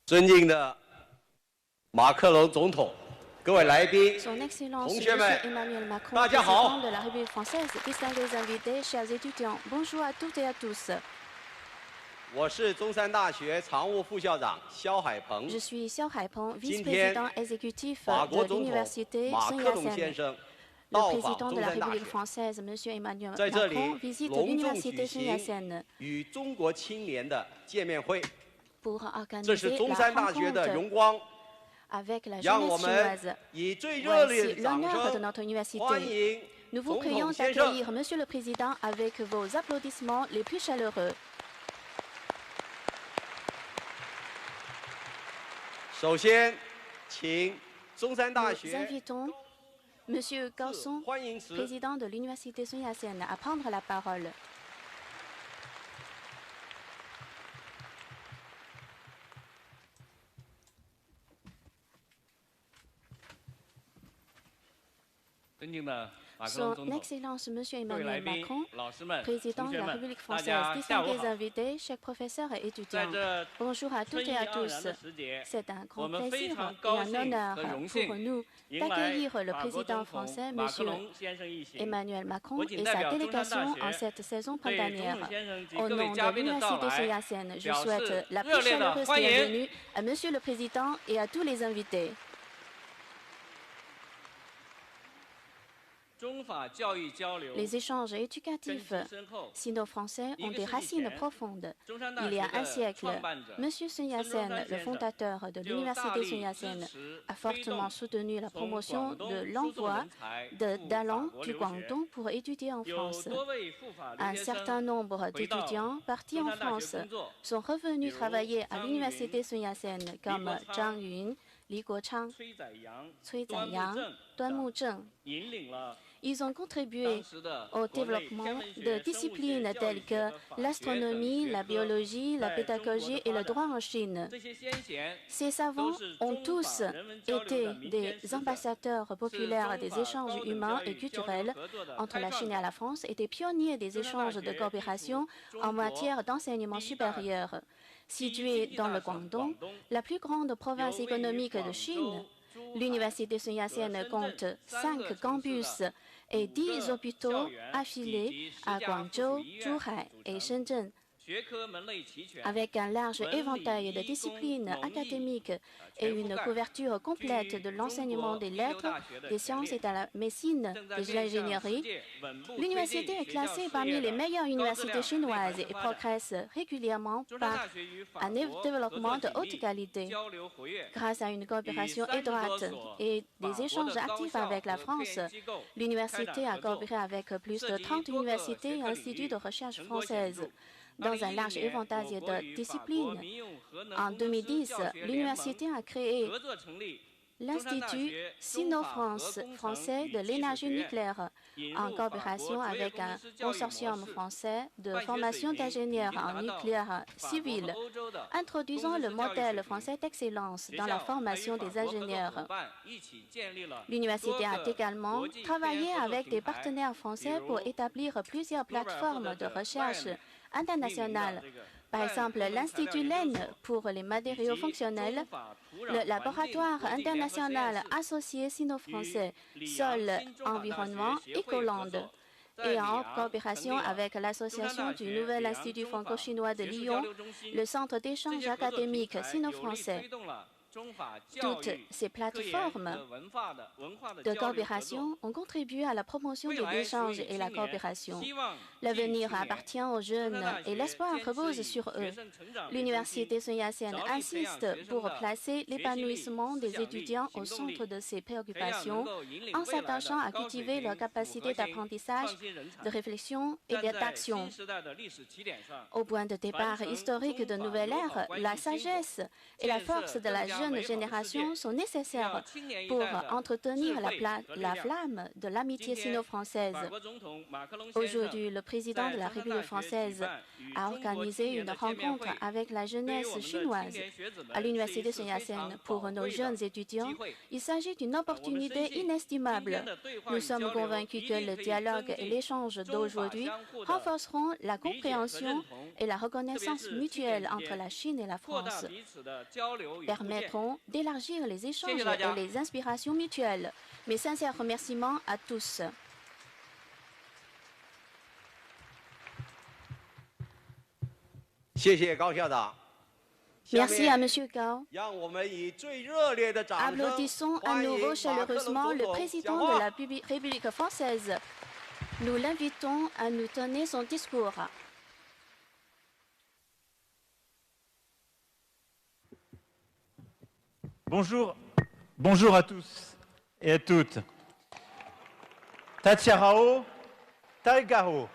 尊敬的马克龙总统，各位来宾， Son Excellence 同学们， Monsieur Emmanuel Macron, 大家好。 président de la République française, distingués invités, chers étudiants, bonjour à toutes et à tous. 我是中山大学常务副校长肖海鹏。 Je suis Xiao Haipeng, 今天 vice-président exécutif 法国 de 总统 l'université 马 Sun 克龙先 Yat-sen. 生 Le 到访 président 中 de la 山大 République 学， française, Monsieur Emmanuel 在这里 Macron, visite 隆重 l'université 举 Sun 行 Yat-sen 与中国青年的见面会。 pour 这是 organiser 中 la 山大学的 rencontre 荣光， avec la 让我 jeunesse 们 chinoise. 以最热烈 Voici 的掌 l'honneur de 声 notre 欢 université. 迎 Nous vous 总 prions 统先生。 d'accueillir Monsieur le Président avec vos applaudissements les plus chaleureux. 首先，请中山大 Nous 学 invitons Monsieur Gaosson, 欢迎词 président de l'université Sun Yat-sen, à prendre la parole. Son Excellence Monsieur Emmanuel Macron, président de la République française, distingués invités, chers professeurs et étudiants, bonjour à toutes et à tous. C'est un grand plaisir et un honneur pour nous d'accueillir le président français, Monsieur Emmanuel Macron, et sa délégation en cette saison printanière. Au nom de l'université Sun Yat-sen, je souhaite la plus chaleureuse bienvenue à Monsieur le Président et à tous les invités. Les échanges éducatifs sino-français ont des racines profondes. Il y a un siècle, M. Sun Yat-sen, le fondateur de l'université Sun Yat-sen, a fortement soutenu la promotion de l'envoi de talents du Guangdong pour étudier en France. Un certain nombre d'étudiants partis en France sont revenus travailler à l'université Sun Yat-sen comme Zhang Yun, Li Guochang, Cui Zaiyang, Duan Muzheng. Ils ont contribué au développement de disciplines telles que l'astronomie, la biologie, la pédagogie et le droit en Chine. Ces savants ont tous été des ambassadeurs populaires des échanges humains et culturels entre la Chine et la France et des pionniers des échanges de coopération en matière d'enseignement supérieur. Située dans le Guangdong, la plus grande province économique de Chine, l'université Sun Yat-sen compte 5 campus et 10 hôpitaux affiliés à Guangzhou, Zhuhai et Shenzhen. Avec un large éventail de disciplines académiques et une couverture complète de l'enseignement des lettres, des sciences et de la médecine, de l'ingénierie, l'université est classée parmi les meilleures universités chinoises et progresse régulièrement par un développement de haute qualité. Grâce à une coopération étroite et des échanges actifs avec la France, l'université a coopéré avec plus de 30 universités et instituts de recherche françaises dans un large éventail de disciplines. En 2010, l'université a créé l'Institut Sino-France français de l'énergie nucléaire en coopération avec un consortium français de formation d'ingénieurs en nucléaire civil, introduisant le modèle français d'excellence dans la formation des ingénieurs. L'université a également travaillé avec des partenaires français pour établir plusieurs plateformes de recherche internationales. Par exemple, l'Institut LEN pour les matériaux fonctionnels, le laboratoire international associé sino-français Sol Environnement Ecoland, et en coopération avec l'association du Nouvel Institut franco-chinois de Lyon, le centre d'échange académique sino-français. Toutes ces plateformes de coopération ont contribué à la promotion de l'échange et la coopération. L'avenir appartient aux jeunes et l'espoir repose sur eux. L'université Sun Yat-sen insiste pour placer l'épanouissement des étudiants au centre de ses préoccupations en s'attachant à cultiver leur capacité d'apprentissage, de réflexion et d'action. Au point de départ historique de nouvelle ère, la sagesse et la force de la jeune jeunes générations sont nécessaires pour entretenir la flamme de l'amitié sino-française. Aujourd'hui, le président de la République française a organisé une rencontre avec la jeunesse chinoise à l'université Sun Yat-sen. Pour nos jeunes étudiants, il s'agit d'une opportunité inestimable. Nous sommes convaincus que le dialogue et l'échange d'aujourd'hui renforceront la compréhension et la reconnaissance mutuelle entre la Chine et la France, permettront d'élargir les échanges et les inspirations mutuelles. Mes sincères remerciements à tous. Merci à M. Gao. Applaudissons à nouveau chaleureusement le président de la République française. Nous l'invitons à nous tenir son discours. Bonjour à tous et à toutes. Tatiarao, Taigaro.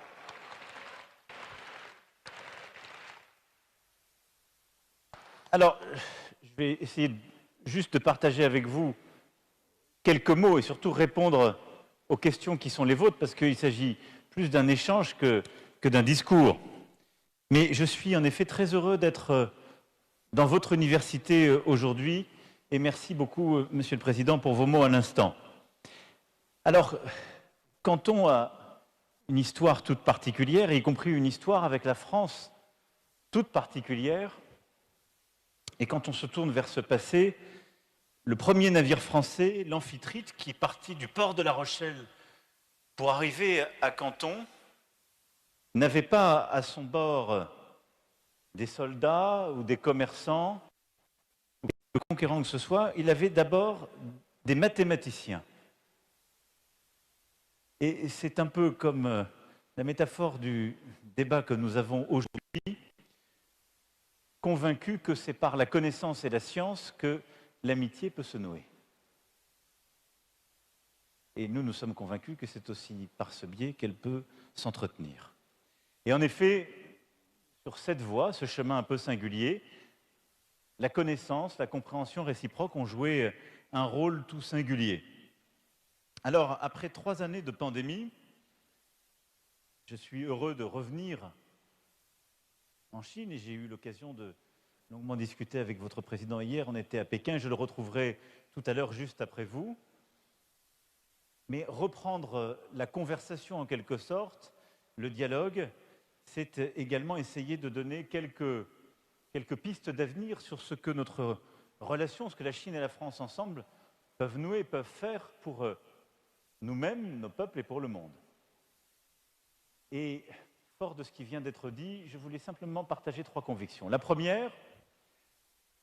Alors, je vais essayer juste de partager avec vous quelques mots et surtout répondre aux questions qui sont les vôtres, parce qu'il s'agit plus d'un échange que d'un discours. Mais je suis en effet très heureux d'être dans votre université aujourd'hui, et merci beaucoup, Monsieur le Président, pour vos mots à l'instant. Alors, quand on a une histoire toute particulière, y compris une histoire avec la France toute particulière, et quand on se tourne vers ce passé, le premier navire français, l'Amphitrite, qui est parti du port de La Rochelle pour arriver à Canton, n'avait pas à son bord des soldats ou des commerçants, ou des conquérants que ce soit. Il avait d'abord des mathématiciens. Et c'est un peu comme la métaphore du débat que nous avons aujourd'hui, convaincu que c'est par la connaissance et la science que l'amitié peut se nouer. Et nous sommes convaincus que c'est aussi par ce biais qu'elle peut s'entretenir. Et en effet, sur cette voie, ce chemin un peu singulier, la connaissance, la compréhension réciproque ont joué un rôle tout singulier. Alors, après 3 années de pandémie, je suis heureux de revenir en Chine, et j'ai eu l'occasion de longuement discuter avec votre président hier. On était à Pékin, je le retrouverai tout à l'heure juste après vous. Mais reprendre la conversation en quelque sorte, le dialogue, c'est également essayer de donner quelques pistes d'avenir sur ce que notre relation, ce que la Chine et la France ensemble peuvent nouer, peuvent faire pour nous-mêmes, nos peuples et pour le monde. Et fort de ce qui vient d'être dit, je voulais simplement partager 3 convictions. La première,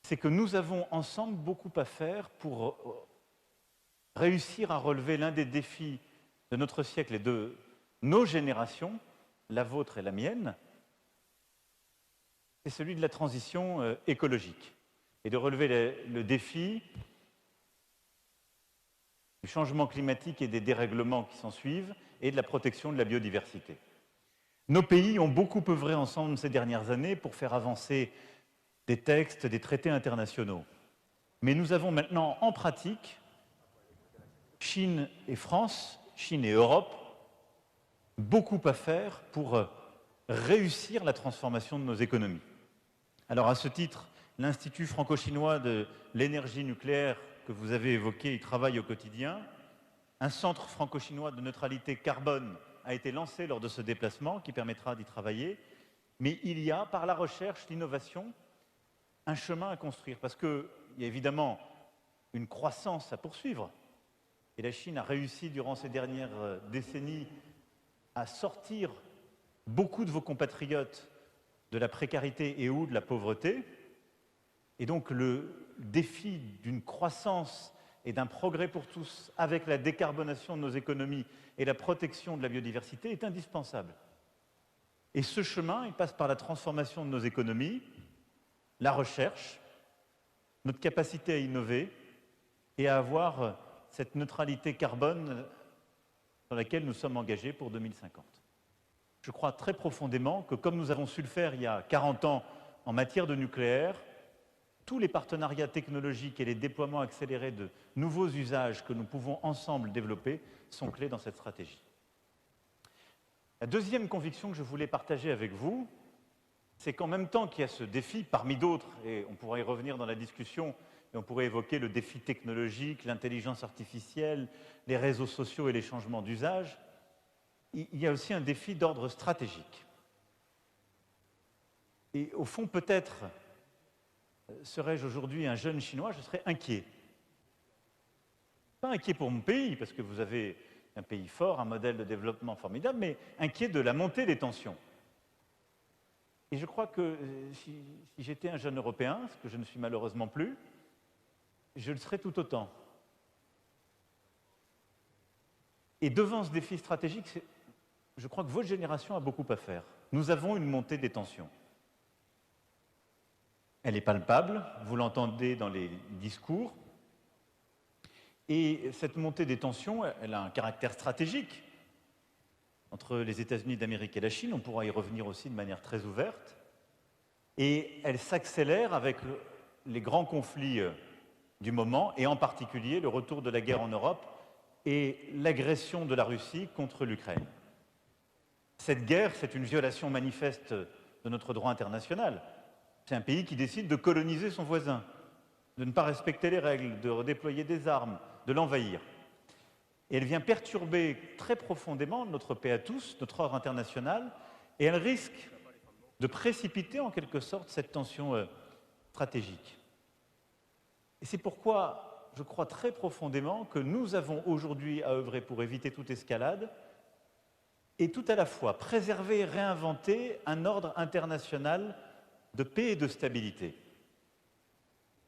c'est que nous avons ensemble beaucoup à faire pour réussir à relever l'un des défis de notre siècle et de nos générations, la vôtre et la mienne, c'est celui de la transition écologique. Et de relever le défi du changement climatique et des dérèglements qui s'en suivent, et de la protection de la biodiversité. Nos pays ont beaucoup œuvré ensemble ces dernières années pour faire avancer des textes, des traités internationaux. Mais nous avons maintenant en pratique, Chine et France, Chine et Europe, beaucoup à faire pour réussir la transformation de nos économies. Alors à ce titre, l'Institut franco-chinois de l'énergie nucléaire que vous avez évoqué, y travaille au quotidien. Un centre franco-chinois de neutralité carbone a été lancé lors de ce déplacement qui permettra d'y travailler. Mais il y a, par la recherche, l'innovation, un chemin à construire. Parce qu'il y a évidemment une croissance à poursuivre. Et la Chine a réussi durant ces dernières décennies à sortir beaucoup de vos compatriotes de la précarité et ou de la pauvreté. Et donc le défi d'une croissance et d'un progrès pour tous avec la décarbonation de nos économies et la protection de la biodiversité est indispensable. Et ce chemin, il passe par la transformation de nos économies, la recherche, notre capacité à innover et à avoir cette neutralité carbone dans laquelle nous sommes engagés pour 2050. Je crois très profondément que comme nous avons su le faire il y a 40 ans en matière de nucléaire, tous les partenariats technologiques et les déploiements accélérés de nouveaux usages que nous pouvons ensemble développer sont clés dans cette stratégie. La deuxième conviction que je voulais partager avec vous, c'est qu'en même temps qu'il y a ce défi, parmi d'autres, et on pourra y revenir dans la discussion, et on pourrait évoquer le défi technologique, l'intelligence artificielle, les réseaux sociaux et les changements d'usage, il y a aussi un défi d'ordre stratégique. Et au fond, peut-être, serais-je aujourd'hui un jeune Chinois, je serais inquiet. Pas inquiet pour mon pays, parce que vous avez un pays fort, un modèle de développement formidable, mais inquiet de la montée des tensions. Et je crois que si j'étais un jeune Européen, ce que je ne suis malheureusement plus, je le serais tout autant. Et devant ce défi stratégique, je crois que votre génération a beaucoup à faire. Nous avons une montée des tensions. Elle est palpable, vous l'entendez dans les discours. Et cette montée des tensions, elle a un caractère stratégique entre les États-Unis d'Amérique et la Chine. On pourra y revenir aussi de manière très ouverte. Et elle s'accélère avec les grands conflits du moment, et en particulier le retour de la guerre en Europe et l'agression de la Russie contre l'Ukraine. Cette guerre, c'est une violation manifeste de notre droit international. C'est un pays qui décide de coloniser son voisin, de ne pas respecter les règles, de redéployer des armes, de l'envahir. Et elle vient perturber très profondément notre paix à tous, notre ordre international, et elle risque de précipiter en quelque sorte cette tension stratégique. Et c'est pourquoi je crois très profondément que nous avons aujourd'hui à œuvrer pour éviter toute escalade et tout à la fois préserver et réinventer un ordre international de paix et de stabilité.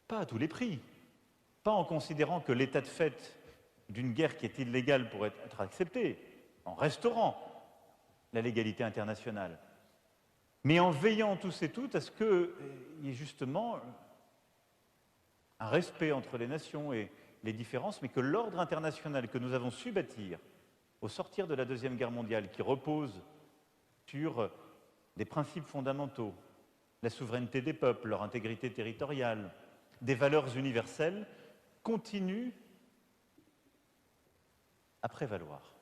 Pas à tous les prix, pas en considérant que l'état de fait d'une guerre qui est illégale pourrait être accepté, en restaurant la légalité internationale, mais en veillant tous et toutes à ce qu'il y ait justement un respect entre les nations et les différences, mais que l'ordre international que nous avons su bâtir au sortir de la Deuxième Guerre mondiale, qui repose sur des principes fondamentaux, la souveraineté des peuples, leur intégrité territoriale, des valeurs universelles, continue à prévaloir.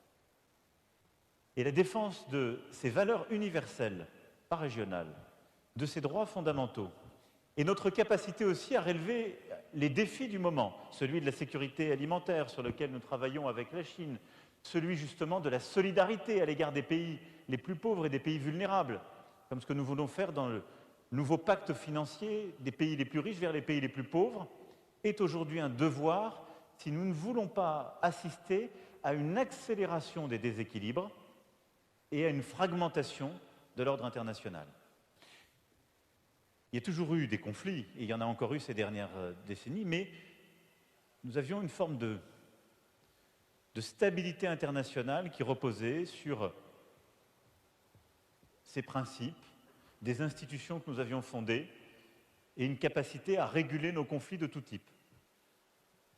Et la défense de ces valeurs universelles, pas régionales, de ces droits fondamentaux, et notre capacité aussi à relever les défis du moment, celui de la sécurité alimentaire sur lequel nous travaillons avec la Chine, celui justement de la solidarité à l'égard des pays les plus pauvres et des pays vulnérables, comme ce que nous voulons faire dans le nouveau pacte financier des pays les plus riches vers les pays les plus pauvres, est aujourd'hui un devoir si nous ne voulons pas assister à une accélération des déséquilibres et à une fragmentation de l'ordre international. Il y a toujours eu des conflits, et il y en a encore eu ces dernières décennies, mais nous avions une forme de stabilité internationale qui reposait sur ces principes, des institutions que nous avions fondées, et une capacité à réguler nos conflits de tout type.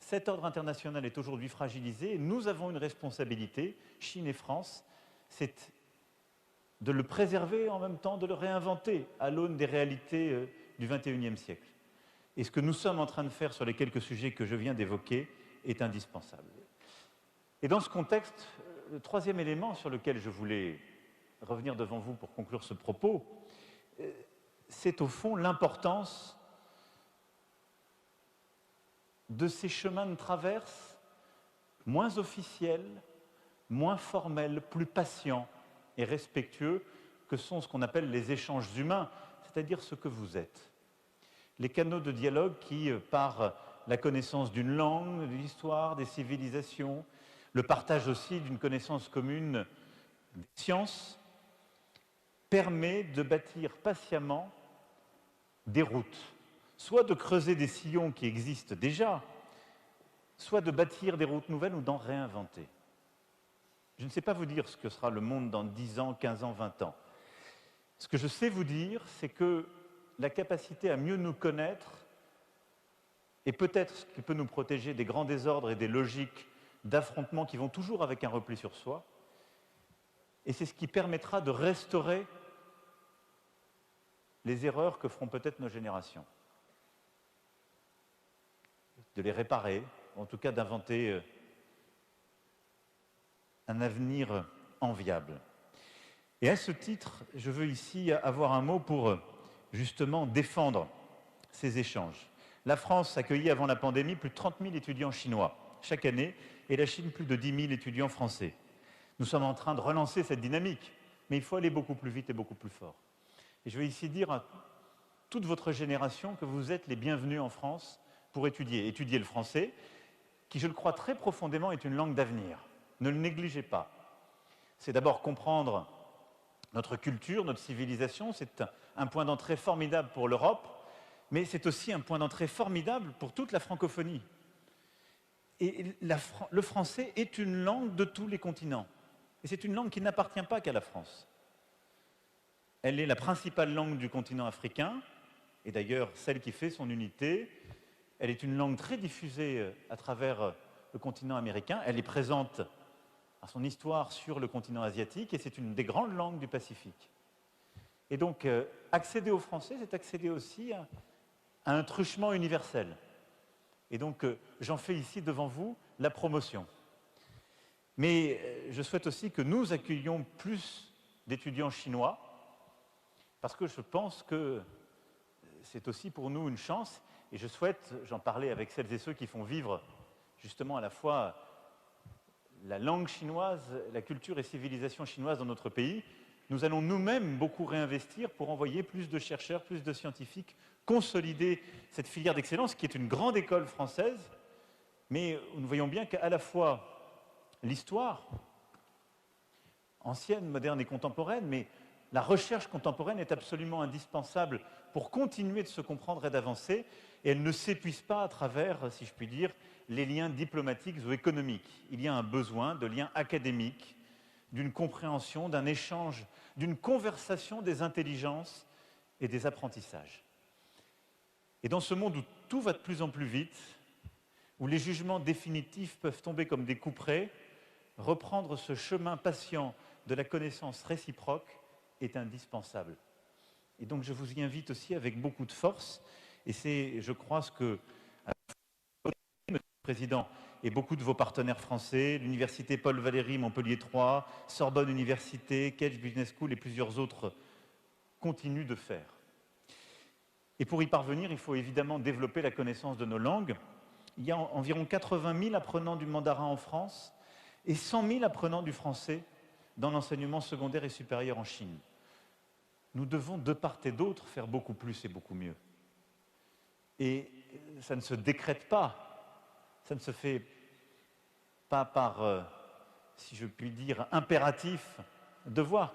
Cet ordre international est aujourd'hui fragilisé, et nous avons une responsabilité, Chine et France, c'est de le préserver et en même temps de le réinventer à l'aune des réalités du XXIe siècle. Et ce que nous sommes en train de faire sur les quelques sujets que je viens d'évoquer est indispensable. Et dans ce contexte, le troisième élément sur lequel je voulais revenir devant vous pour conclure ce propos, c'est au fond l'importance de ces chemins de traverse moins officiels, moins formels, plus patients et respectueux que sont ce qu'on appelle les échanges humains, c'est-à-dire ce que vous êtes. Les canaux de dialogue qui, par la connaissance d'une langue, de l'histoire, des civilisations, le partage aussi d'une connaissance commune des sciences, permet de bâtir patiemment des routes, soit de creuser des sillons qui existent déjà, soit de bâtir des routes nouvelles ou d'en réinventer. Je ne sais pas vous dire ce que sera le monde dans 10 ans, 15 ans, 20 ans. Ce que je sais vous dire, c'est que la capacité à mieux nous connaître est peut-être ce qui peut nous protéger des grands désordres et des logiques d'affrontement qui vont toujours avec un repli sur soi. Et c'est ce qui permettra de restaurer les erreurs que feront peut-être nos générations. de les réparer, ou en tout cas d'inventer un avenir enviable. Et à ce titre, je veux ici avoir un mot pour justement défendre ces échanges. La France accueillait avant la pandémie plus de 30 000 étudiants chinois chaque année et la Chine plus de 10 000 étudiants français. Nous sommes en train de relancer cette dynamique, mais il faut aller beaucoup plus vite et beaucoup plus fort. Et je veux ici dire à toute votre génération que vous êtes les bienvenus en France pour étudier le français, qui, je le crois très profondément, est une langue d'avenir. Ne le négligez pas. C'est d'abord comprendre notre culture, notre civilisation, c'est un point d'entrée formidable pour l'Europe, mais c'est aussi un point d'entrée formidable pour toute la francophonie. Et le français est une langue de tous les continents. Et c'est une langue qui n'appartient pas qu'à la France. Elle est la principale langue du continent africain, et d'ailleurs celle qui fait son unité. Elle est une langue très diffusée à travers le continent américain. Elle est présente à son histoire sur le continent asiatique, et c'est une des grandes langues du Pacifique. Et donc, accéder au français, c'est accéder aussi à un truchement universel. Et donc, j'en fais ici devant vous la promotion. Mais je souhaite aussi que nous accueillions plus d'étudiants chinois, parce que je pense que c'est aussi pour nous une chance, et je souhaite, j'en parlais avec celles et ceux qui font vivre justement à la fois la langue chinoise, la culture et civilisation chinoise dans notre pays. Nous allons nous-mêmes beaucoup réinvestir pour envoyer plus de chercheurs, plus de scientifiques, consolider cette filière d'excellence qui est une grande école française, mais nous voyons bien qu'à la fois l'histoire, ancienne, moderne et contemporaine, mais la recherche contemporaine est absolument indispensable pour continuer de se comprendre et d'avancer, et elle ne s'épuise pas à travers, si je puis dire, les liens diplomatiques ou économiques. Il y a un besoin de liens académiques, d'une compréhension, d'un échange, d'une conversation des intelligences et des apprentissages. Et dans ce monde où tout va de plus en plus vite, où les jugements définitifs peuvent tomber comme des couperets, reprendre ce chemin patient de la connaissance réciproque est indispensable. Et donc je vous y invite aussi avec beaucoup de force, et c'est, je crois, ce que Monsieur le Président et beaucoup de vos partenaires français, l'Université Paul Valéry, Montpellier 3, Sorbonne Université, Cambridge Business School et plusieurs autres continuent de faire. Et pour y parvenir, il faut évidemment développer la connaissance de nos langues. Il y a environ 80 000 apprenants du mandarin en France et 100 000 apprenants du français dans l'enseignement secondaire et supérieur en Chine. Nous devons, de part et d'autre, faire beaucoup plus et beaucoup mieux. Et ça ne se décrète pas. Ça ne se fait pas par, si je puis dire, impératif, devoir,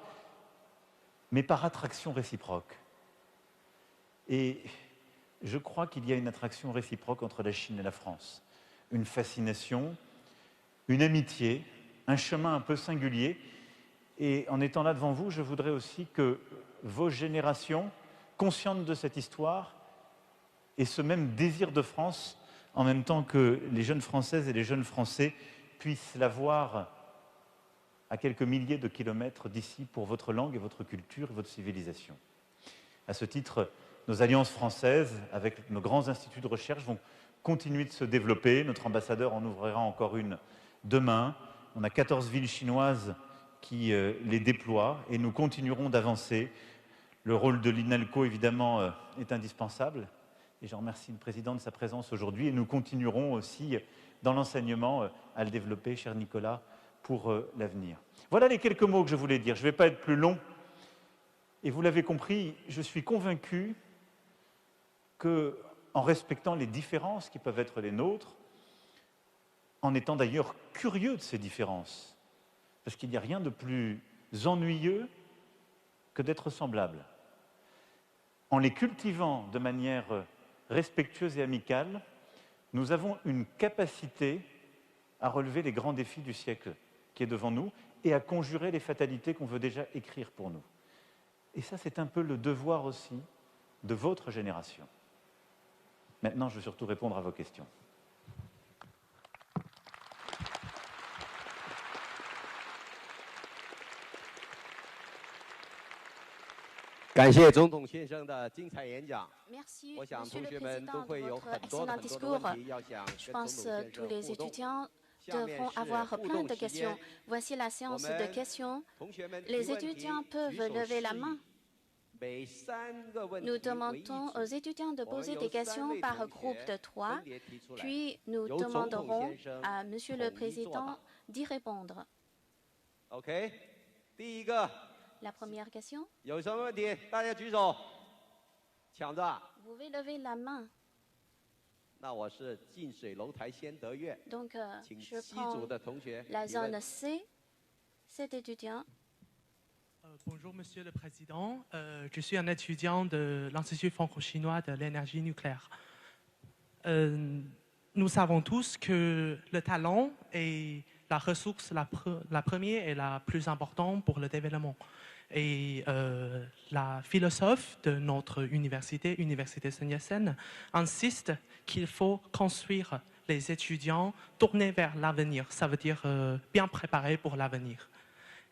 mais par attraction réciproque. Et je crois qu'il y a une attraction réciproque entre la Chine et la France. Une fascination, une amitié, un chemin un peu singulier. Et en étant là devant vous, je voudrais aussi que vos générations, conscientes de cette histoire, aient ce même désir de France, en même temps que les jeunes Françaises et les jeunes Français puissent la voir à quelques milliers de kilomètres d'ici pour votre langue et votre culture et votre civilisation. À ce titre, nos alliances françaises avec nos grands instituts de recherche vont continuer de se développer. Notre ambassadeur en ouvrira encore une demain. On a 14 villes chinoises qui les déploient et nous continuerons d'avancer. Le rôle de l'INALCO, évidemment, est indispensable. Et je remercie le Président de sa présence aujourd'hui. Et nous continuerons aussi dans l'enseignement à le développer, cher Nicolas, pour l'avenir. Voilà les quelques mots que je voulais dire. Je ne vais pas être plus long. Et vous l'avez compris, je suis convaincu qu'en respectant les différences qui peuvent être les nôtres, en étant d'ailleurs curieux de ces différences, parce qu'il n'y a rien de plus ennuyeux que d'être semblable, en les cultivant de manière respectueuse et amicale, nous avons une capacité à relever les grands défis du siècle qui est devant nous et à conjurer les fatalités qu'on veut déjà écrire pour nous. Et ça, c'est un peu le devoir aussi de votre génération. Maintenant, je veux surtout répondre à vos questions. Merci, Monsieur le Président, de votre excellent discours. Je pense que tous les étudiants devront avoir plein de questions. Voici la séance de questions. Les étudiants peuvent lever la main. Nous demandons aux étudiants de poser des questions par groupe de 3, puis nous demanderons à Monsieur le Président d'y répondre. La première question. Vous pouvez lever la main. Donc, je prends la zone C, cet étudiant. Bonjour, Monsieur le Président. Je suis un étudiant de l'Institut franco-chinois de l'énergie nucléaire. Nous savons tous que le talent est la ressource la première et la plus importante pour le développement. Et la philosophe de notre université, Université Sun Yat-sen, insiste qu'il faut construire les étudiants tournés vers l'avenir. Ça veut dire bien préparés pour l'avenir.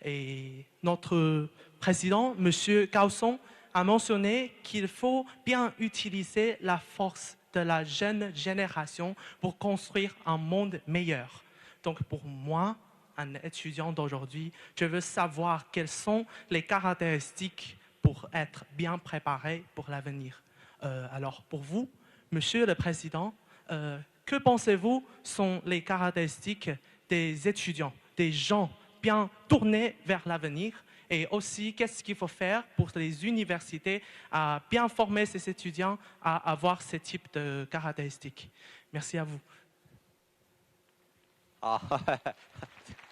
Et notre président, M. Kaohsiung, a mentionné qu'il faut bien utiliser la force de la jeune génération pour construire un monde meilleur. Donc pour moi, un étudiant d'aujourd'hui, je veux savoir quelles sont les caractéristiques pour être bien préparé pour l'avenir. Alors pour vous, Monsieur le Président, que pensez-vous sont les caractéristiques des étudiants, des gens bien tournés vers l'avenir, et aussi qu'est-ce qu'il faut faire pour les universités à bien former ces étudiants à avoir ce type de caractéristiques. Merci à vous.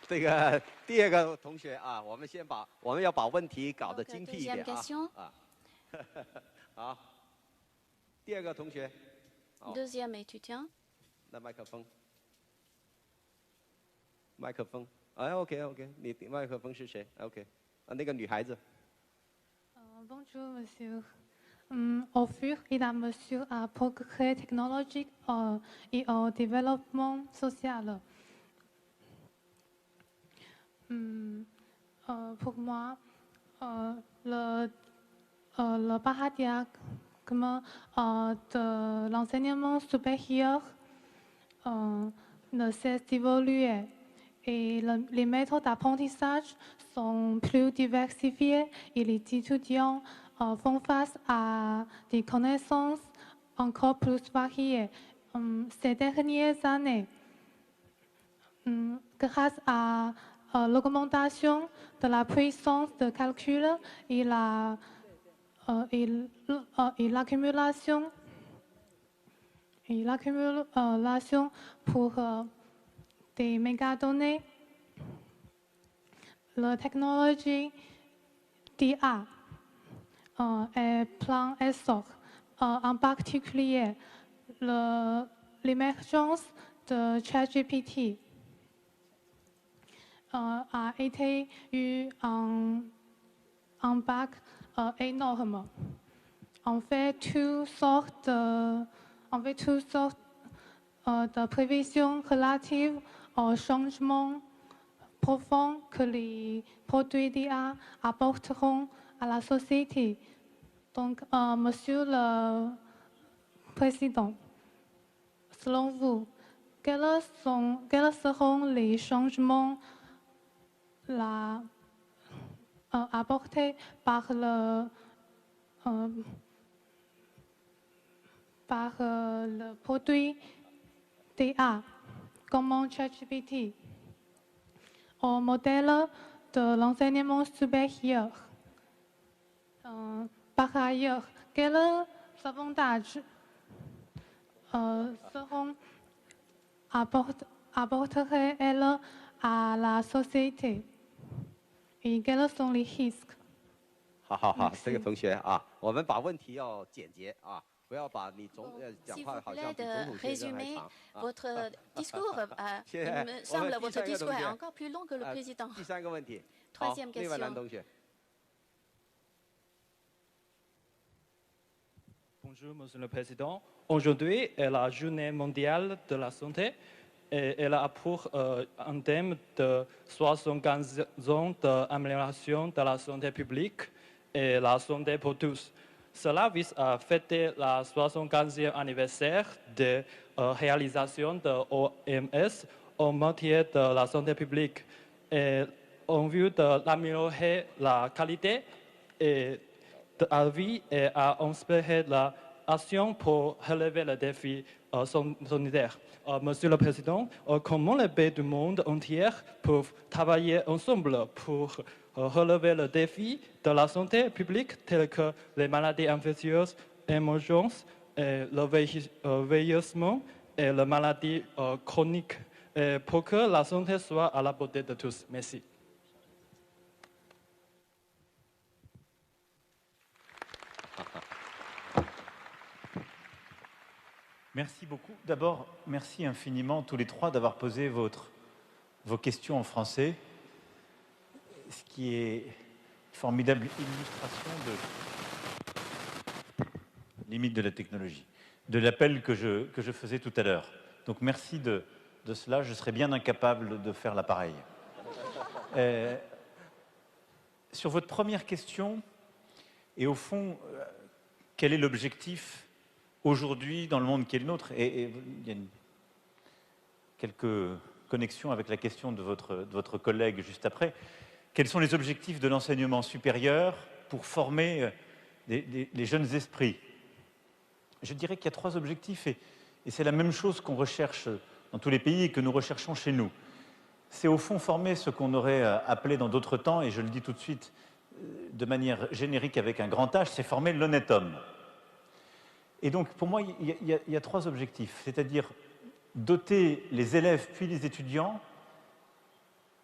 这个第二个同学啊，我们要把问题搞得精辟一点啊。好，第二个同学。Deuxième étudiant. 那麦克风。麦克风。哎 ，OK， 你麦克风是谁 ？OK， 那个女孩子。Bonjour, monsieur. Au fur et à mesure à progrès technologique et au développement social. Pour moi, le paradigme de l'enseignement supérieur ne cesse d'évoluer et les méthodes d'apprentissage sont plus diversifiées et les étudiants font face à des connaissances encore plus variées. Ces dernières années, grâce à l'augmentation de la puissance de calcul et l'accumulation pour des mégadonnées, la technologie d'IA est plein essor. En particulier, l'émergence de ChatGPT a été eu un impact énorme. On fait toutes sortes de prévisions relatives aux changements profonds que les produits d'IA apporteront à la société. Donc, Monsieur le Président, selon vous, quels seront les changements apportés par le produit d'IA, comme ChatGPT, au modèle de l'enseignement supérieur? Par ailleurs, quels avantages apporteraient-elles à la société et quels sont les risques? 好，这个同学啊，我们把问题要简洁啊，不要把你讲话好像比总统先生还长。Votre discours, il me semble, votre discours est encore plus long que le président. 第三个问题。Troisième question. 另外男同学。 Bonjour, Monsieur le Président. Aujourd'hui est la journée mondiale de la santé et elle a pour un thème de 75 ans d'amélioration de la santé publique et la santé pour tous. Cela vise à fêter le 75e anniversaire de réalisation de l'OMS en matière de la santé publique et en vue d'améliorer la qualité de la vie et à inspirer l'action pour relever les défis sanitaires. Monsieur le Président, comment les pays du monde entier peuvent travailler ensemble pour relever le défi de la santé publique tels que les maladies infectieuses, émergences, le vieillissement et les maladies chroniques pour que la santé soit à la portée de tous. Merci. Merci beaucoup. D'abord, merci infiniment tous les trois d'avoir posé vos questions en français, ce qui est une formidable illustration de limite de la technologie, de l'appel que je faisais tout à l'heure. Donc merci de cela, je serais bien incapable de faire l'appareil. Sur votre première question, et au fond, quel est l'objectif aujourd'hui dans le monde qui est le nôtre, et il y a quelques connexions avec la question de votre collègue juste après, quels sont les objectifs de l'enseignement supérieur pour former les jeunes esprits? Je dirais qu'il y a 3 objectifs, et c'est la même chose qu'on recherche dans tous les pays et que nous recherchons chez nous. C'est au fond former ce qu'on aurait appelé dans d'autres temps, et je le dis tout de suite de manière générique avec un grand H, c'est former l'honnête homme. Et donc, pour moi, il y a 3 objectifs, c'est-à-dire doter les élèves puis les étudiants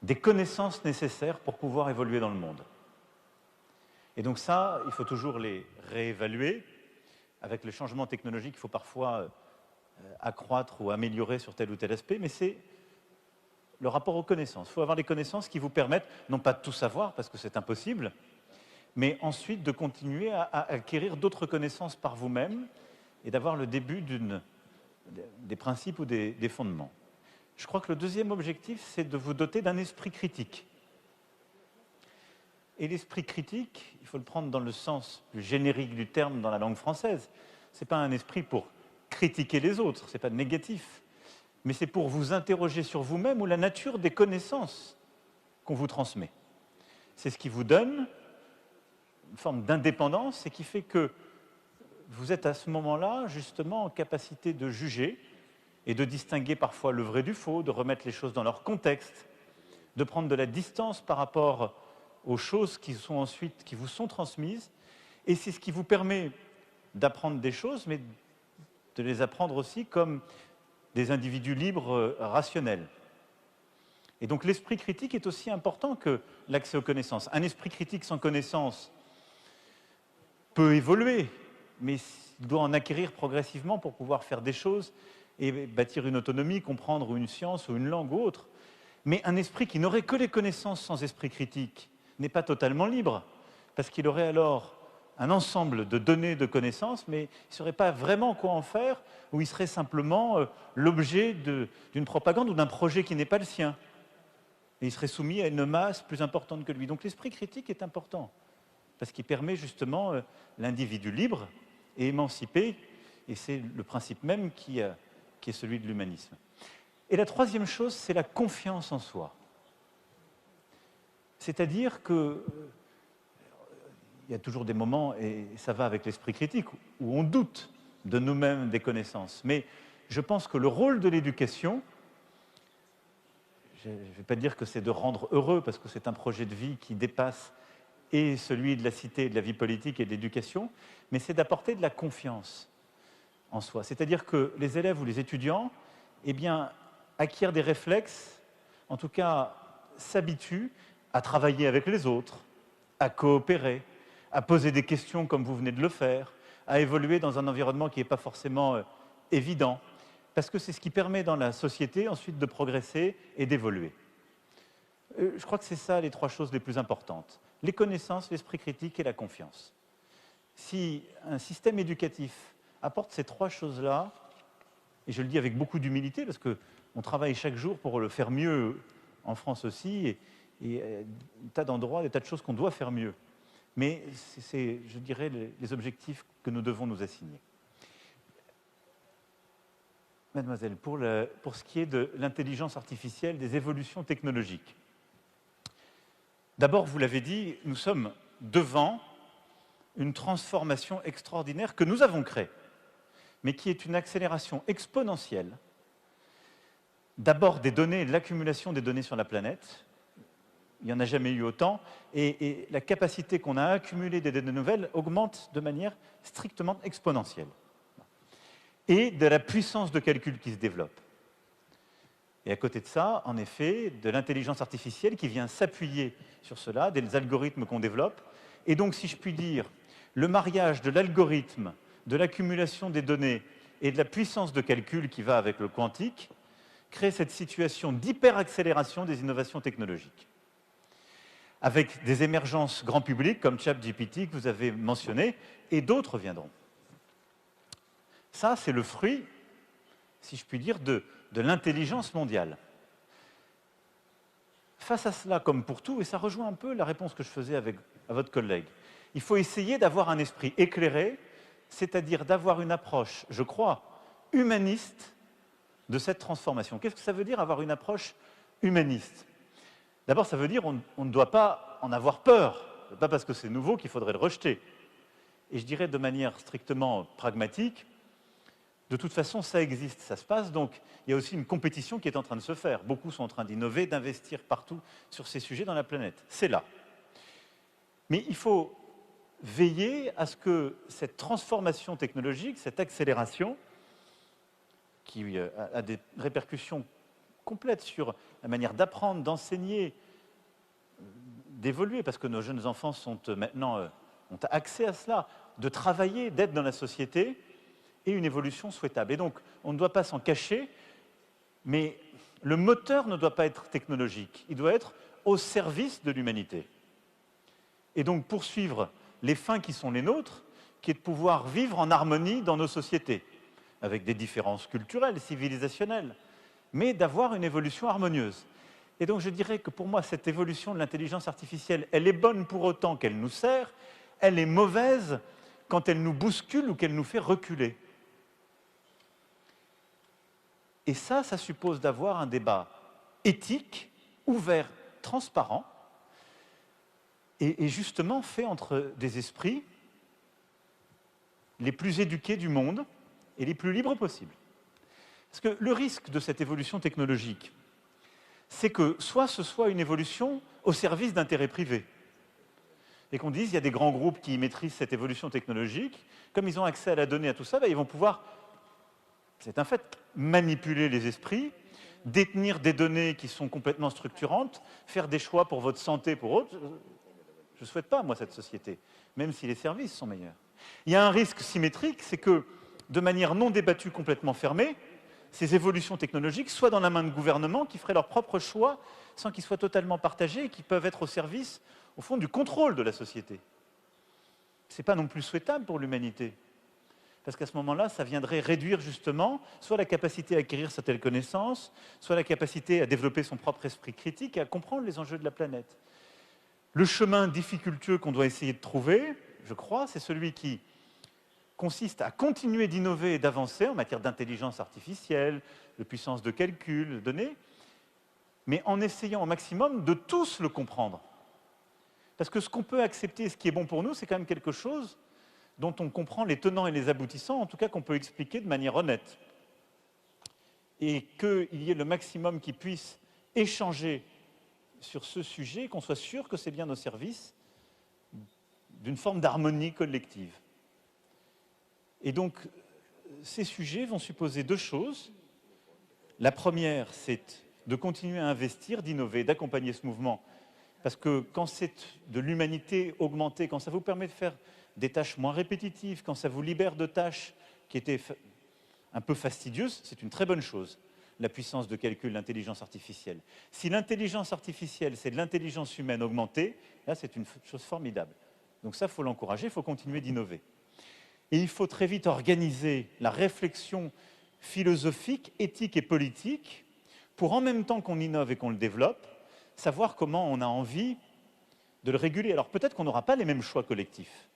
des connaissances nécessaires pour pouvoir évoluer dans le monde. Et donc ça, il faut toujours les réévaluer. Avec le changement technologique, il faut parfois accroître ou améliorer sur tel ou tel aspect, mais c'est le rapport aux connaissances. Il faut avoir des connaissances qui vous permettent, non pas de tout savoir, parce que c'est impossible, mais ensuite de continuer à acquérir d'autres connaissances par vous-même et d'avoir le début des principes ou des fondements. Je crois que le deuxième objectif, c'est de vous doter d'un esprit critique. Et l'esprit critique, il faut le prendre dans le sens plus générique du terme dans la langue française. Ce n'est pas un esprit pour critiquer les autres, ce n'est pas négatif, mais c'est pour vous interroger sur vous-même ou la nature des connaissances qu'on vous transmet. C'est ce qui vous donne une forme d'indépendance et qui fait que vous êtes à ce moment-là justement en capacité de juger et de distinguer parfois le vrai du faux, de remettre les choses dans leur contexte, de prendre de la distance par rapport aux choses qui vous sont transmises, et c'est ce qui vous permet d'apprendre des choses, mais de les apprendre aussi comme des individus libres, rationnels. Et donc l'esprit critique est aussi important que l'accès aux connaissances. Un esprit critique sans connaissance peut évoluer, mais il doit en acquérir progressivement pour pouvoir faire des choses et bâtir une autonomie, comprendre une science ou une langue ou autre. Mais un esprit qui n'aurait que les connaissances sans esprit critique n'est pas totalement libre, parce qu'il aurait alors un ensemble de données de connaissances, mais il ne saurait pas vraiment quoi en faire, ou il serait simplement l'objet d'une propagande ou d'un projet qui n'est pas le sien. Et il serait soumis à une masse plus importante que lui. Donc l'esprit critique est important, parce qu'il permet justement l'individu libre et émancipé, et c'est le principe même qui est celui de l'humanisme. Et la troisième chose, c'est la confiance en soi. C'est-à-dire qu'il y a toujours des moments, et ça va avec l'esprit critique, où on doute de nous-mêmes des connaissances. Mais je pense que le rôle de l'éducation, je ne vais pas dire que c'est de rendre heureux, parce que c'est un projet de vie qui dépasse et celui de la cité, de la vie politique et de l'éducation, mais c'est d'apporter de la confiance en soi. C'est-à-dire que les élèves ou les étudiants, eh bien, acquièrent des réflexes, en tout cas s'habituent à travailler avec les autres, à coopérer, à poser des questions comme vous venez de le faire, à évoluer dans un environnement qui n'est pas forcément évident, parce que c'est ce qui permet dans la société ensuite de progresser et d'évoluer. Je crois que c'est ça les 3 choses les plus importantes. Les connaissances, l'esprit critique et la confiance. Si un système éducatif apporte ces 3 choses-là, et je le dis avec beaucoup d'humilité, parce qu'on travaille chaque jour pour le faire mieux en France aussi, et un tas d'endroits, des tas de choses qu'on doit faire mieux. mais c'est, je dirais, les objectifs que nous devons nous assigner. Mademoiselle, pour ce qui est de l'intelligence artificielle, des évolutions technologiques. D'abord, vous l'avez dit, nous sommes devant une transformation extraordinaire que nous avons créée, mais qui est une accélération exponentielle, d'abord des données et de l'accumulation des données sur la planète. Il n'y en a jamais eu autant, et la capacité qu'on a à accumuler des données nouvelles augmente de manière strictement exponentielle. Et de la puissance de calcul qui se développe. Et à côté de ça, en effet, de l'intelligence artificielle qui vient s'appuyer sur cela, des algorithmes qu'on développe. Et donc, si je puis dire, le mariage de l'algorithme, de l'accumulation des données et de la puissance de calcul qui va avec le quantique, crée cette situation d'hyper-accélération des innovations technologiques. Avec des émergences grand public, comme ChatGPT que vous avez mentionné, et d'autres viendront. Ça, c'est le fruit, si je puis dire, de l'intelligence mondiale. Face à cela, comme pour tout, et ça rejoint un peu la réponse que je faisais à votre collègue, il faut essayer d'avoir un esprit éclairé, c'est-à-dire d'avoir une approche, je crois, humaniste de cette transformation. Qu'est-ce que ça veut dire, avoir une approche humaniste? D'abord, ça veut dire qu'on ne doit pas en avoir peur. Ce n'est pas parce que c'est nouveau qu'il faudrait le rejeter. Et je dirais de manière strictement pragmatique, de toute façon, ça existe, ça se passe, donc il y a aussi une compétition qui est en train de se faire. Beaucoup sont en train d'innover, d'investir partout sur ces sujets dans la planète. C'est là. Mais il faut veiller à ce que cette transformation technologique, cette accélération, qui a des répercussions complètes sur la manière d'apprendre, d'enseigner, d'évoluer, parce que nos jeunes enfants sont maintenant, ont accès à cela, de travailler, d'être dans la société, et une évolution souhaitable. Et donc, on ne doit pas s'en cacher, mais le moteur ne doit pas être technologique, il doit être au service de l'humanité. Et donc, poursuivre les fins qui sont les nôtres, qui est de pouvoir vivre en harmonie dans nos sociétés, avec des différences culturelles, civilisationnelles, mais d'avoir une évolution harmonieuse. Et donc, je dirais que pour moi, cette évolution de l'intelligence artificielle, elle est bonne pour autant qu'elle nous sert, elle est mauvaise quand elle nous bouscule ou qu'elle nous fait reculer. Et ça suppose d'avoir un débat éthique, ouvert, transparent, et justement fait entre des esprits les plus éduqués du monde et les plus libres possibles. Parce que le risque de cette évolution technologique, c'est que soit ce soit une évolution au service d'intérêts privés, et qu'on dise il y a des grands groupes qui maîtrisent cette évolution technologique, comme ils ont accès à la donnée, à tout ça, ils vont pouvoir, c'est un fait, manipuler les esprits, détenir des données qui sont complètement structurantes, faire des choix pour votre santé, pour autres. Je ne souhaite pas, moi, cette société, même si les services sont meilleurs. Il y a un risque symétrique, c'est que, de manière non débattue, complètement fermée, ces évolutions technologiques soient dans la main de gouvernements qui feraient leurs propres choix sans qu'ils soient totalement partagés et qui peuvent être au service, au fond, du contrôle de la société. Ce n'est pas non plus souhaitable pour l'humanité. Parce qu'à ce moment-là, ça viendrait réduire justement soit la capacité à acquérir certaines connaissances, soit la capacité à développer son propre esprit critique et à comprendre les enjeux de la planète. Le chemin difficultueux qu'on doit essayer de trouver, je crois, c'est celui qui consiste à continuer d'innover et d'avancer en matière d'intelligence artificielle, de puissance de calcul, de données, mais en essayant au maximum de tous le comprendre. Parce que ce qu'on peut accepter, ce qui est bon pour nous, c'est quand même quelque chose dont on comprend les tenants et les aboutissants, en tout cas qu'on peut expliquer de manière honnête. Et qu'il y ait le maximum qui puisse échanger sur ce sujet, qu'on soit sûr que c'est bien au service d'une forme d'harmonie collective. Et donc, ces sujets vont supposer deux choses. La première, c'est de continuer à investir, d'innover, d'accompagner ce mouvement. Parce que quand c'est de l'humanité augmentée, quand ça vous permet de faire des tâches moins répétitives, quand ça vous libère de tâches qui étaient un peu fastidieuses, c'est une très bonne chose, la puissance de calcul, l'intelligence artificielle. Si l'intelligence artificielle, c'est de l'intelligence humaine augmentée, là, c'est une chose formidable. Donc ça, il faut l'encourager, il faut continuer d'innover. Et il faut très vite organiser la réflexion philosophique, éthique et politique pour, en même temps qu'on innove et qu'on le développe, savoir comment on a envie de le réguler. Alors peut-être qu'on n'aura pas les mêmes choix collectifs,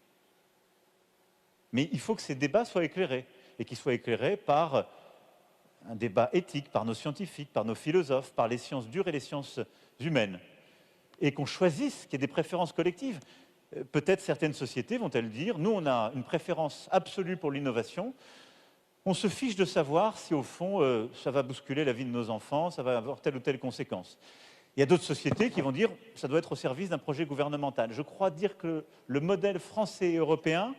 mais il faut que ces débats soient éclairés, et qu'ils soient éclairés par un débat éthique, par nos scientifiques, par nos philosophes, par les sciences dures et les sciences humaines, et qu'on choisisse qu'il y ait des préférences collectives. Peut-être certaines sociétés vont-elles dire, nous on a une préférence absolue pour l'innovation, on se fiche de savoir si au fond ça va bousculer la vie de nos enfants, ça va avoir telle ou telle conséquence. Il y a d'autres sociétés qui vont dire, ça doit être au service d'un projet gouvernemental. Je crois dire que le modèle français et européen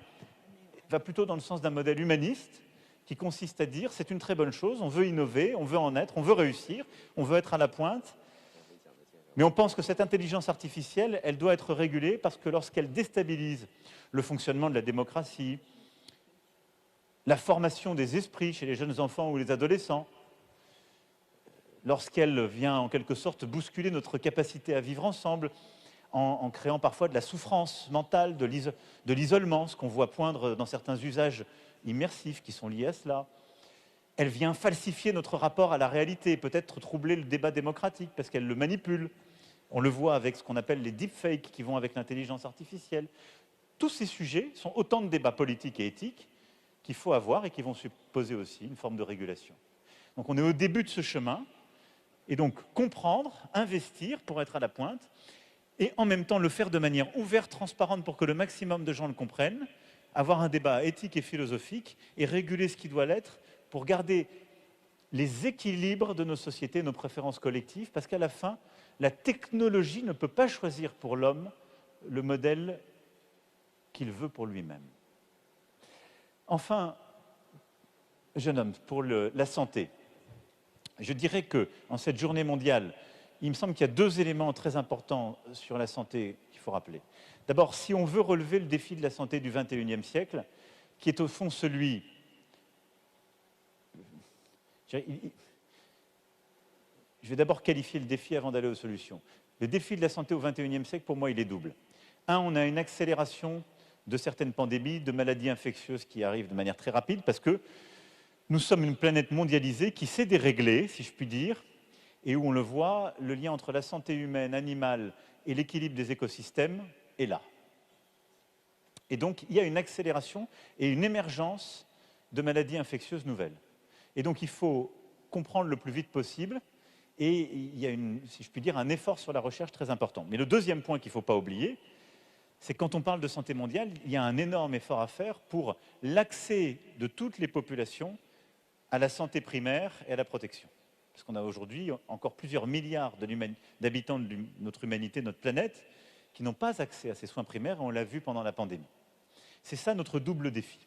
va plutôt dans le sens d'un modèle humaniste, qui consiste à dire, c'est une très bonne chose, on veut innover, on veut en être, on veut réussir, on veut être à la pointe, mais on pense que cette intelligence artificielle, elle doit être régulée parce que lorsqu'elle déstabilise le fonctionnement de la démocratie, la formation des esprits chez les jeunes enfants ou les adolescents, lorsqu'elle vient en quelque sorte bousculer notre capacité à vivre ensemble, en créant parfois de la souffrance mentale, de l'isolement, ce qu'on voit poindre dans certains usages immersifs qui sont liés à cela. Elle vient falsifier notre rapport à la réalité, peut-être troubler le débat démocratique parce qu'elle le manipule. On le voit avec ce qu'on appelle les deepfakes qui vont avec l'intelligence artificielle. Tous ces sujets sont autant de débats politiques et éthiques qu'il faut avoir et qui vont supposer aussi une forme de régulation. Donc on est au début de ce chemin, et donc comprendre, investir pour être à la pointe, et en même temps le faire de manière ouverte, transparente, pour que le maximum de gens le comprennent, avoir un débat éthique et philosophique, et réguler ce qui doit l'être, pour garder les équilibres de nos sociétés, nos préférences collectives, parce qu'à la fin, la technologie ne peut pas choisir pour l'homme le modèle qu'il veut pour lui-même. Enfin, jeune homme, pour la santé, je dirais qu'en cette journée mondiale, il me semble qu'il y a deux éléments très importants sur la santé qu'il faut rappeler. D'abord, si on veut relever le défi de la santé du XXIe siècle, qui est au fond celui... Je vais d'abord qualifier le défi avant d'aller aux solutions. Le défi de la santé au XXIe siècle, pour moi, il est double. Un, on a une accélération de certaines pandémies, de maladies infectieuses qui arrivent de manière très rapide, parce que nous sommes une planète mondialisée qui s'est déréglée, si je puis dire, et où on le voit, le lien entre la santé humaine, animale et l'équilibre des écosystèmes est là. Et donc, il y a une accélération et une émergence de maladies infectieuses nouvelles. Et donc, il faut comprendre le plus vite possible, et il y a, si je puis dire, un effort sur la recherche très important. Mais le deuxième point qu'il ne faut pas oublier, c'est que quand on parle de santé mondiale, il y a un énorme effort à faire pour l'accès de toutes les populations à la santé primaire et à la protection. Parce qu'on a aujourd'hui encore plusieurs milliards d'habitants de notre humanité, notre planète, qui n'ont pas accès à ces soins primaires, et on l'a vu pendant la pandémie. C'est ça notre double défi.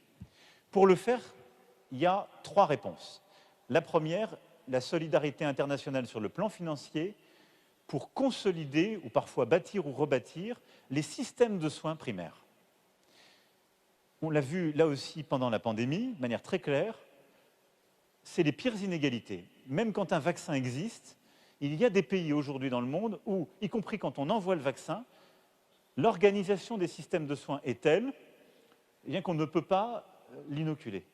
Pour le faire, il y a trois réponses. La première, la solidarité internationale sur le plan financier pour consolider, ou parfois bâtir ou rebâtir, les systèmes de soins primaires. On l'a vu là aussi pendant la pandémie, de manière très claire, c'est les pires inégalités. Même quand un vaccin existe, il y a des pays aujourd'hui dans le monde où, y compris quand on envoie le vaccin, l'organisation des systèmes de soins est telle bien qu'on ne peut pas l'inoculer.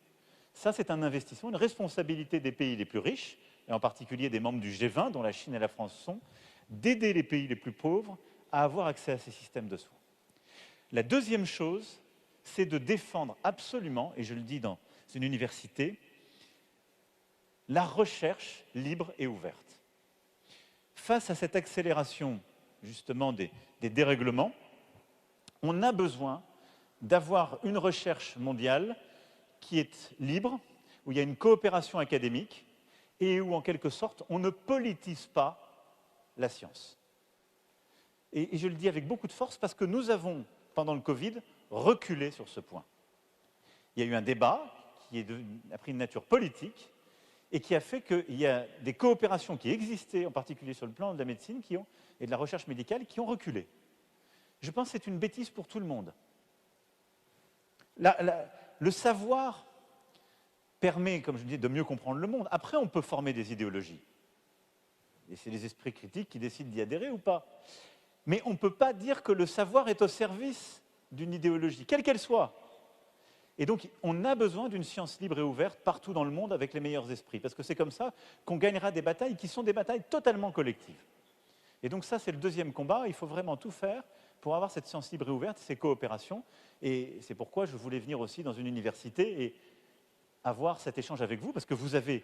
Ça, c'est un investissement, une responsabilité des pays les plus riches, et en particulier des membres du G20, dont la Chine et la France sont, d'aider les pays les plus pauvres à avoir accès à ces systèmes de soins. La deuxième chose, c'est de défendre absolument, et je le dis dans une université, la recherche libre et ouverte. Face à cette accélération, justement, des dérèglements, on a besoin d'avoir une recherche mondiale qui est libre, où il y a une coopération académique et où, en quelque sorte, on ne politise pas la science. Et je le dis avec beaucoup de force parce que nous avons, pendant le Covid, reculé sur ce point. Il y a eu un débat qui a pris une nature politique et qui a fait qu'il y a des coopérations qui existaient, en particulier sur le plan de la médecine et de la recherche médicale, qui ont reculé. Je pense que c'est une bêtise pour tout le monde. Le savoir permet, comme je dis, de mieux comprendre le monde. Après, on peut former des idéologies. Et c'est les esprits critiques qui décident d'y adhérer ou pas. Mais on ne peut pas dire que le savoir est au service d'une idéologie, quelle qu'elle soit. Et donc, on a besoin d'une science libre et ouverte partout dans le monde avec les meilleurs esprits. Parce que c'est comme ça qu'on gagnera des batailles qui sont des batailles totalement collectives. Et donc ça, c'est le deuxième combat. Il faut vraiment tout faire pour avoir cette science libre et ouverte, ces coopérations. Et c'est pourquoi je voulais venir aussi dans une université et avoir cet échange avec vous, parce que vous avez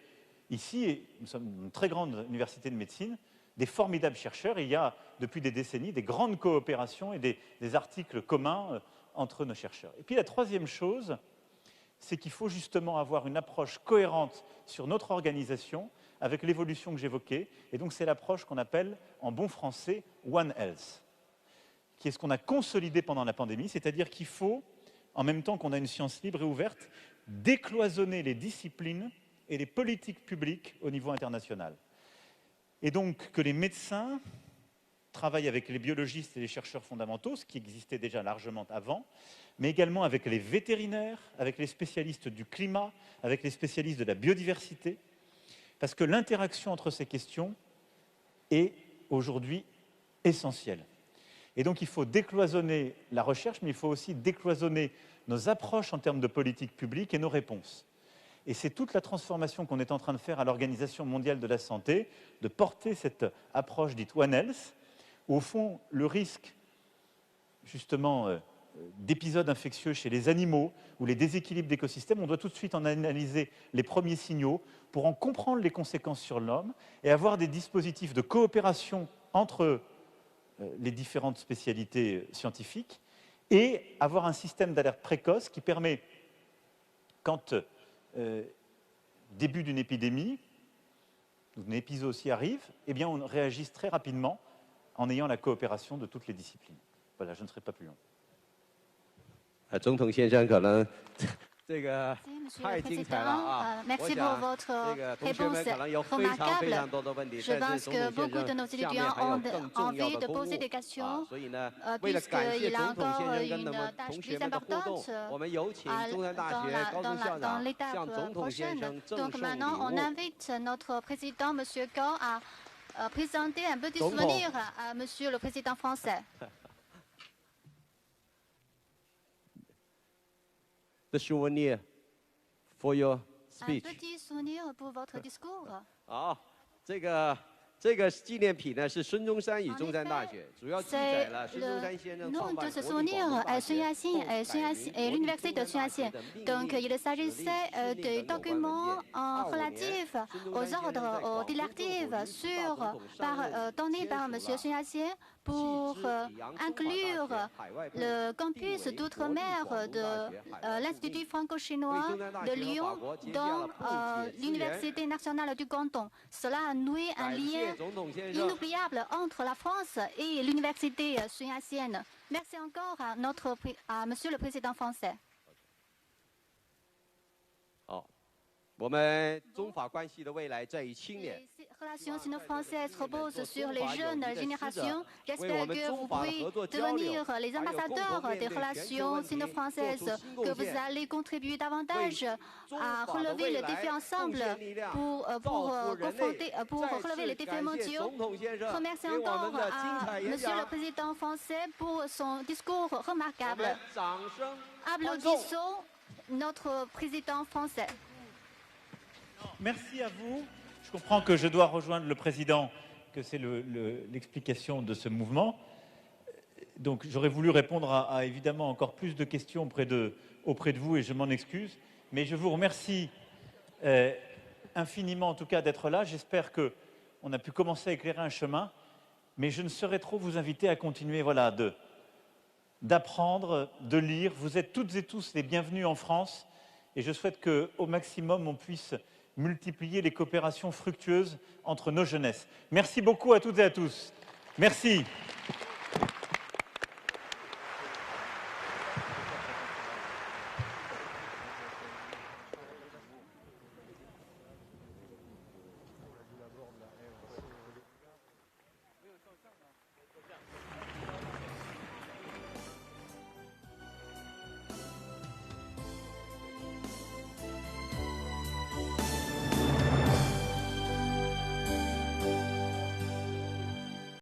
ici, et nous sommes une très grande université de médecine, des formidables chercheurs, et il y a depuis des décennies des grandes coopérations et des articles communs entre nos chercheurs. Et puis la troisième chose, c'est qu'il faut justement avoir une approche cohérente sur notre organisation avec l'évolution que j'évoquais, et donc c'est l'approche qu'on appelle en bon français One Health, qui est ce qu'on a consolidé pendant la pandémie, c'est-à-dire qu'il faut, en même temps qu'on a une science libre et ouverte, décloisonner les disciplines et les politiques publiques au niveau international. Et donc que les médecins travaillent avec les biologistes et les chercheurs fondamentaux, ce qui existait déjà largement avant, mais également avec les vétérinaires, avec les spécialistes du climat, avec les spécialistes de la biodiversité, parce que l'interaction entre ces questions est aujourd'hui essentielle. Et donc il faut décloisonner la recherche, mais il faut aussi décloisonner nos approches en termes de politique publique et nos réponses. Et c'est toute la transformation qu'on est en train de faire à l'Organisation mondiale de la santé, de porter cette approche dite One Health, où au fond, le risque, justement, d'épisodes infectieux chez les animaux ou les déséquilibres d'écosystèmes, on doit tout de suite en analyser les premiers signaux pour en comprendre les conséquences sur l'homme et avoir des dispositifs de coopération entre les différentes spécialités scientifiques et avoir un système d'alerte précoce qui permet, quand début d'une épidémie, ou d'un épisode aussi arrive, eh bien on réagisse très rapidement en ayant la coopération de toutes les disciplines. Voilà, je ne serai pas plus long. 总统先生可能 Monsieur le Président, merci pour votre réponse remarquable. Je pense que beaucoup de nos étudiants ont envie de poser des questions, puisqu'il y a encore une tâche plus importante dans l'étape prochaine. Donc maintenant, on invite notre Président, M. Gao, à présenter un petit souvenir à Monsieur le Président français. The souvenir for your speech. Un petit souvenir pour votre discours. 好，这个纪念品呢是孙中山与中山大学，主要记载了孙中山先生创办国立广播大学。et l'université de Sun Yat-sen. Donc il s'agissait des documents relatifs aux ordres, aux directives donnés par M. Sun Yat-sen pour inclure le campus d'outre-mer de l'Institut franco-chinois de Lyon dans l'Université nationale du Canton. Cela a noué un lien inoubliable entre la France et l'Université Sun Yat-sen. Merci encore à Monsieur le Président français. 我们中法关系的未来在于青年。 Les relations sino-françaises reposent sur les jeunes générations. J'espère que vous pouvez devenir les ambassadeurs des relations sino-françaises, que vous allez contribuer davantage à relever les défis ensemble pour relever les défis mondiaux. Remercie encore à Monsieur le Président français pour son discours remarquable. Applaudissons notre Président français. Merci à vous. Je comprends que je dois rejoindre le Président, que c'est l'explication de ce mouvement. Donc j'aurais voulu répondre à évidemment encore plus de questions auprès de vous et je m'en excuse. Mais je vous remercie infiniment en tout cas d'être là. J'espère qu'on a pu commencer à éclairer un chemin. Mais je ne saurais trop vous inviter à continuer d'apprendre, de lire. Vous êtes toutes et tous les bienvenus en France. Et je souhaite qu'au maximum on puisse multiplier les coopérations fructueuses entre nos jeunesses. Merci beaucoup à toutes et à tous. Merci.